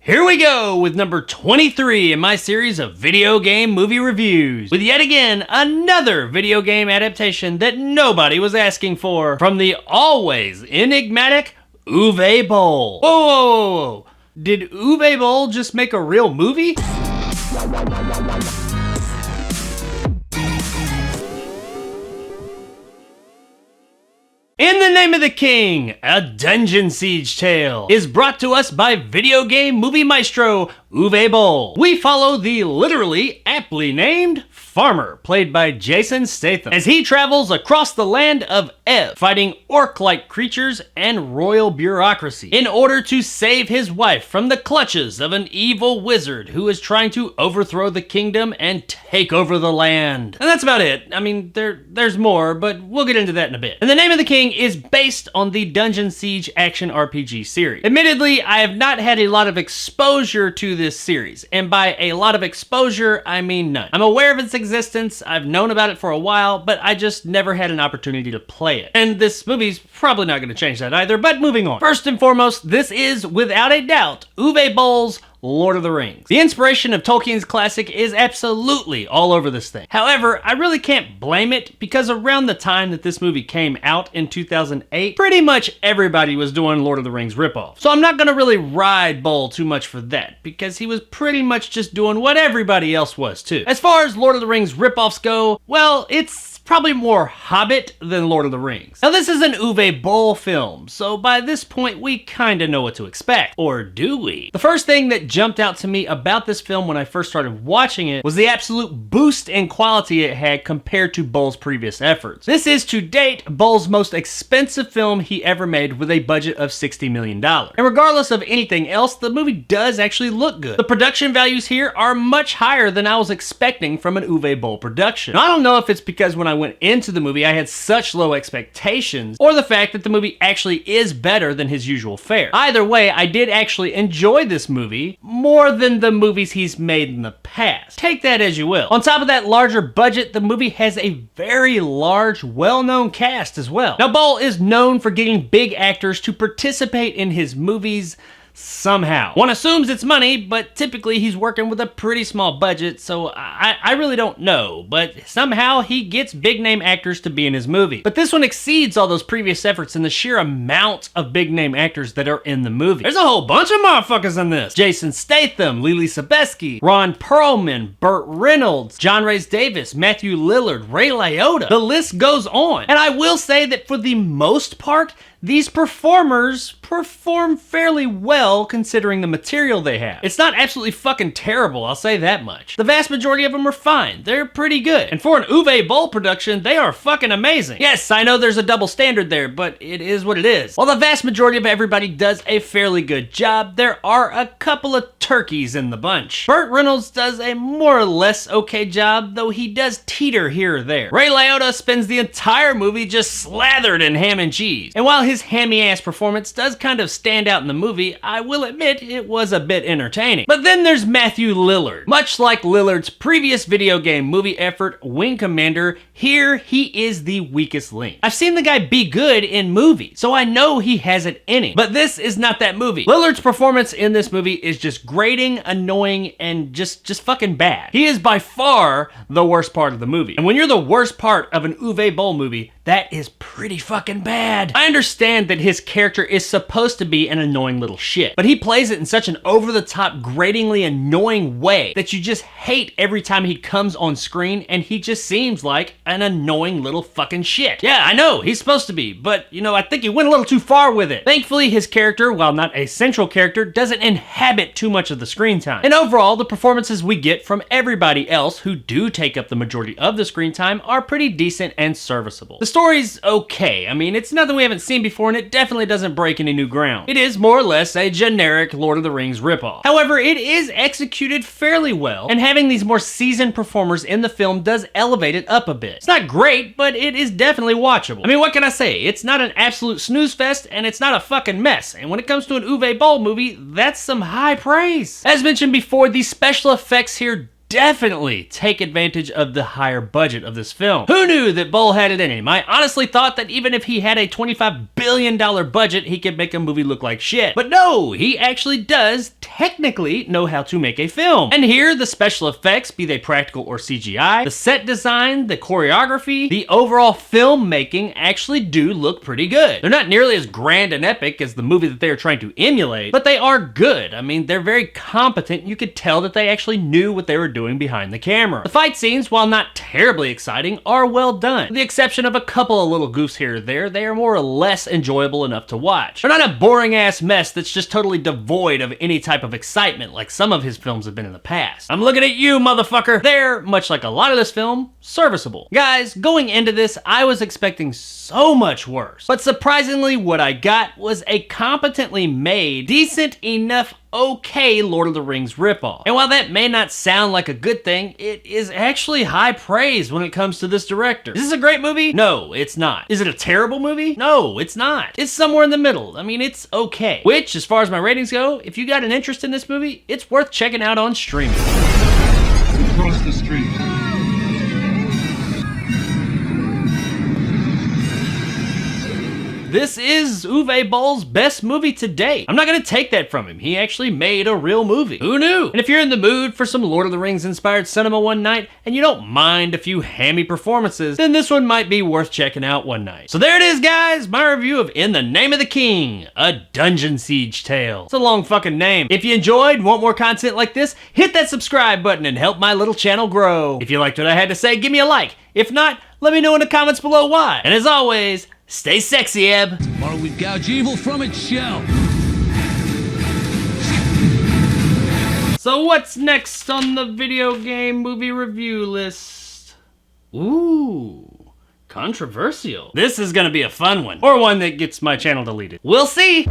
Here we go with number 23 in my series of video game movie reviews, with yet again another video game adaptation that nobody was asking for, from the always enigmatic Uwe Boll. Whoa. Did Uwe Boll just make a real movie? In the Name of the King, a dungeon siege tale, is brought to us by video game movie maestro Uwe Boll. We follow the literally aptly named farmer, played by Jason Statham, as he travels across the land of Ev, fighting orc-like creatures and royal bureaucracy, in order to save his wife from the clutches of an evil wizard who is trying to overthrow the kingdom and take over the land. And that's about it. I mean, there's more, but we'll get into that in a bit. And The Name of the King is based on the Dungeon Siege action RPG series. Admittedly, I have not had a lot of exposure to this series, and by a lot of exposure, I mean none. I'm aware of its existence, I've known about it for a while, but I just never had an opportunity to play it. And this movie's probably not going to change that either, but moving on. First and foremost, this is, without a doubt, Uwe Boll's Lord of the Rings. The inspiration of Tolkien's classic is absolutely all over this thing. However, I really can't blame it, because around the time that this movie came out in 2008, pretty much everybody was doing Lord of the Rings ripoff. So I'm not gonna really ride Boll too much for that, because he was pretty much just doing what everybody else was too. As far as Lord of the Rings ripoffs go, well, it's probably more Hobbit than Lord of the Rings. Now this is an Uwe Boll film, so by this point we kinda know what to expect. Or do we? The first thing that jumped out to me about this film when I first started watching it was the absolute boost in quality it had compared to Boll's previous efforts. This is to date Boll's most expensive film he ever made, with a budget of $60 million. And regardless of anything else, the movie does actually look good. The production values here are much higher than I was expecting from an Uwe Boll production. Now, I don't know if it's because when I went into the movie I had such low expectations, or the fact that the movie actually is better than his usual fare. Either way, I did actually enjoy this movie more than the movies he's made in the past. Take that as you will. On top of that larger budget, the movie has a very large, well-known cast as well. Now, Boll is known for getting big actors to participate in his movies somehow. One assumes it's money, but typically he's working with a pretty small budget, so I really don't know, but somehow he gets big name actors to be in his movie. But this one exceeds all those previous efforts in the sheer amount of big name actors that are in the movie. There's a whole bunch of motherfuckers in this. Jason Statham, Lily Sobieski, Ron Perlman, Burt Reynolds, John Rhys-Davies, Matthew Lillard, Ray Liotta. The list goes on. And I will say that for the most part, these performers perform fairly well considering the material they have. It's not absolutely fucking terrible, I'll say that much. The vast majority of them are fine. They're pretty good. And for an Uwe Boll production, they are fucking amazing. Yes, I know there's a double standard there, but it is what it is. While the vast majority of everybody does a fairly good job, there are a couple of turkeys in the bunch. Burt Reynolds does a more or less okay job, though he does teeter here or there. Ray Liotta spends the entire movie just slathered in ham and cheese. And while his hammy-ass performance does kind of stand out in the movie, I will admit it was a bit entertaining. But then there's Matthew Lillard. Much like Lillard's previous video game movie effort, Wing Commander, here he is the weakest link. I've seen the guy be good in movies, so I know he has it in him. But this is not that movie. Lillard's performance in this movie is just grating, annoying, and just fucking bad. He is by far the worst part of the movie. And when you're the worst part of an Uwe Boll movie, that is pretty fucking bad. I understand that his character is supposed to be an annoying little shit, but he plays it in such an over-the-top, gratingly annoying way that you just hate every time he comes on screen, and he just seems like an annoying little fucking shit. Yeah, I know, he's supposed to be, but, you know, I think he went a little too far with it. Thankfully, his character, while not a central character, doesn't inhabit too much of the screen time. And overall, the performances we get from everybody else who do take up the majority of the screen time are pretty decent and serviceable. The story's okay. I mean, it's nothing we haven't seen before, and it definitely doesn't break any new ground. It is more or less a generic Lord of the Rings ripoff. However, it is executed fairly well, and having these more seasoned performers in the film does elevate it up a bit. It's not great, but it is definitely watchable. I mean, what can I say? It's not an absolute snooze fest, and it's not a fucking mess. And when it comes to an Uwe Boll movie, that's some high praise. As mentioned before, the special effects here definitely take advantage of the higher budget of this film. Who knew that Bull had it in him? I honestly thought that even if he had a $25 billion budget, he could make a movie look like shit. But no, he actually does technically know how to make a film. And here, the special effects, be they practical or CGI, the set design, the choreography, the overall filmmaking actually do look pretty good. They're not nearly as grand and epic as the movie that they are trying to emulate, but they are good. I mean, they're very competent. You could tell that they actually knew what they were doing behind the camera. The fight scenes, while not terribly exciting, are well done. With the exception of a couple of little goofs here or there, they are more or less enjoyable enough to watch. They're not a boring ass mess that's just totally devoid of any type of excitement like some of his films have been in the past. I'm looking at you, motherfucker! They're, much like a lot of this film, serviceable. Guys, going into this, I was expecting so much worse. But surprisingly, what I got was a competently made, decent enough, okay Lord of the Rings ripoff. And while that may not sound like a good thing, it is actually high praise when it comes to this director. Is this a great movie? No, it's not. Is it a terrible movie? No, it's not. It's somewhere in the middle. I mean, it's okay. Which, as far as my ratings go, if you got an interest in this movie, it's worth checking out on streaming. Across the street. This is Uwe Boll's best movie to date. I'm not gonna take that from him. He actually made a real movie. Who knew? And if you're in the mood for some Lord of the Rings inspired cinema one night, and you don't mind a few hammy performances, then this one might be worth checking out one night. So there it is, guys, my review of In the Name of the King, a Dungeon Siege Tale. It's a long fucking name. If you enjoyed, want more content like this, hit that subscribe button and help my little channel grow. If you liked what I had to say, give me a like. If not, let me know in the comments below why. And as always, stay sexy, Eb. Tomorrow we gouge evil from its shell. So what's next on the video game movie review list? Ooh, controversial. This is gonna be a fun one. Or one that gets my channel deleted. We'll see.